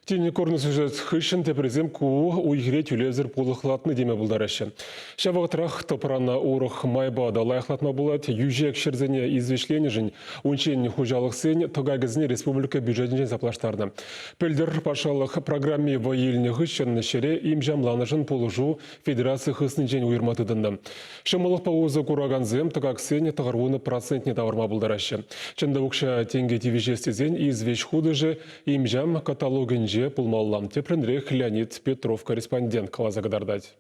Тені көріні сюжет хышын тепрезем куу уйгіре тюлезір пулықлатны деме бұлдарашы. Шавағытрақ топырана урық майбада лайықлатма бұлат, южек шерзене извешлені жын, унчен хужалық сен тұғагызіне республика бюджетінен заплаштарды. Пөлдір пашалық программе вайылны хышын шере имжамланы жын полужу федерация хысын жен уйырматыдынды. Шымылық пауызы кураганзем тұғақсен тұғырвуны процентне тавырма бұлдарашы. Чында ұқша тенге тивежестезен извеш худыжы имжам каталогын пулмаллам тепренрех Леонид Петров, корреспондент Калазагдардать.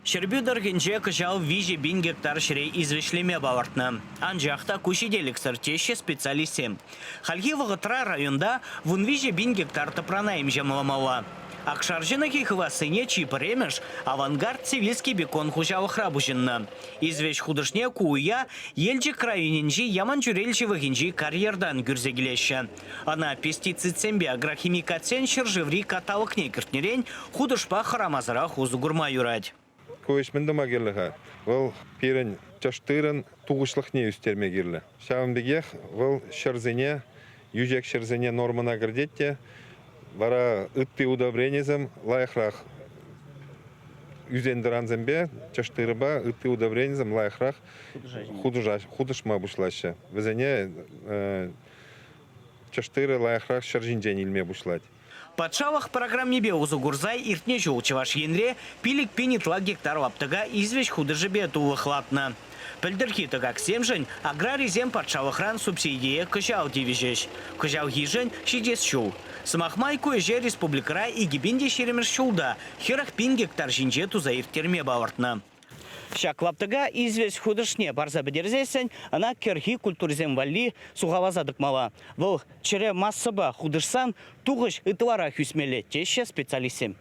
Шербюдер генже кыжал виже бин гектар шире извешлеме бавартны. Анжақта күшеделік сыртеші специалисем. Хальги вағытра районда вун виже бин гектар топранаем жамаламала. Акшаржына кейхывасыне чипыремеш авангард цивильский бекон хужалық рабужынны. Извеш худышне куя елчик районенжи яман жүрелші вағынжи карьердан күрзегілеші. Ана пестицидсембе агрохимикатсен шыржыври каталық некіртнерен худышпа харамазыра хузу гурма юрать. Көшмінді магерліға. Ол перін чаштырын туғышлық не үстерме керлі. Шағымбегех ол шырзене, южек шырзене нормана кірдетте, бара үтті удобренезім лайықрақ үзендіранзембе, чаштырыба үтті удобренезім лайықрақ худышма бұшлашы. Візене чаштыры лайықрақ шыржинжен илме бұшлать. Патшалық программебе узу гурзай иртне жол чаваш енре пилик пенитла гектар лаптыга извеш худыжыбе туылықлатны. Пілдіркі тұғак семжін аграризем патшалықран субсидия кыжал девежеш. Кыжал ежін шидес шул. Смахмай көже республикара игибинде шеремеш шулда херах пин гектар жинже туза ирттерме бавартны. Шаклаптыга извес худышне барза бедерзесен, ана керхи культуризем валли суғавазадық мала. Бұл чыре массаба худышсан туғыш ытвара хүсмелі теше специалисем.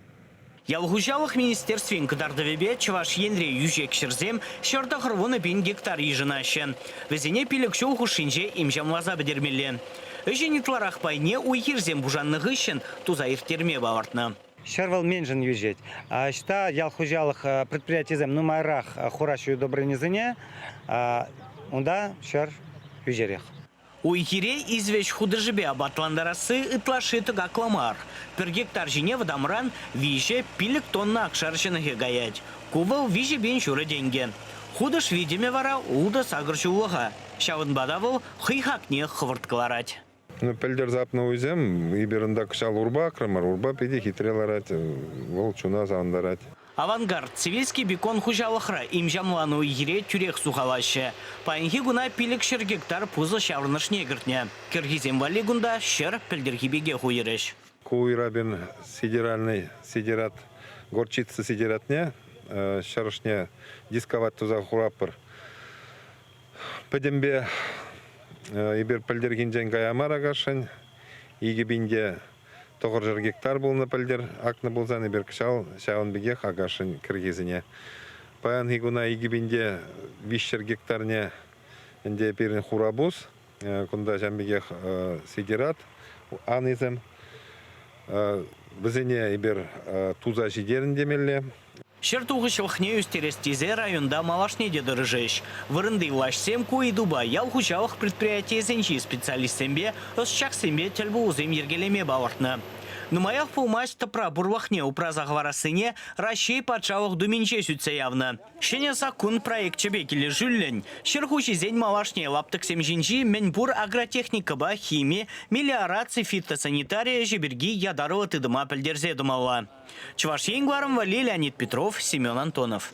Ялғужалық министерствен кыдардывебе чаваш енре южек шырзем шырда ғырвуны бен гектар ежінашын. Везене пилік шол хушинже имжамлаза бедермелі. Өженитларах пайне уйхирзем бужанны ғышын туза ирттерме бавартны. Шарвал менжен южет. А что ялхужалых предприятием нумайрах хурашую добрынезыне, онда шар южерех. Уйхире извеш худыжыбе абатландарасы ытлашы тыга кламар. Пер гектар жине вадамран виже пилік тонна акшаршыныге гаять. Кувал виже бен шуры деньги. Худыш видеме вара улда сагырчулыға. Шавын бадавыл хыйхакне хывырткаларать. Пәлдер запны өзем, иберінде кышал урба, крамар урба, педе хитреларать, ол чуна заңдарать. Авангард цивильский бекон хужалықра имжамлану ере тюрек сухалашы. Пайынхи гуна пилік шыр гектар пузы шаврыныш негіртне. Киргизем вали гунда шыр пілдерхи беге хуереш. Куйрабин сидеральный сидерат, горчицы сидератне, шарышне дисковать туза хурапыр. Пәдембе ибер пілдерген жән ғаямар ағашын, егебінде 9 гектар болны пілдер, ақны болзан ибер кішал шағын бігех ағашын кіргезіне. Паян хигуна егебінде 5 гектарне әнде берін хурабуз, күнда жән бігех сидерат, анызым. Бізіне ибер туза жидерін демелі. Шертуғышылықне үстерестезе районда малашне дедіржеш. Вырынды лашсем куи дуба ялхучалық предприятие зенчи специалистембе өсчақсембе тәлбі ұзым ергелеме бауыртны. Нумаях пулмаш тапра бурвахне упраза ғварасыне Рашей патшалық думенче сүтсе явны. Шене сакун проект чебекелі жүллін. Шерхуши зень малашне лаптықсем жинжи менбур агротехникаба, химия, мелиорация, фитосанитария жеберги ядарова тыдыма пілдерзе думала. Чуваш енгварым вали Леонид Петров, Семен Антонов.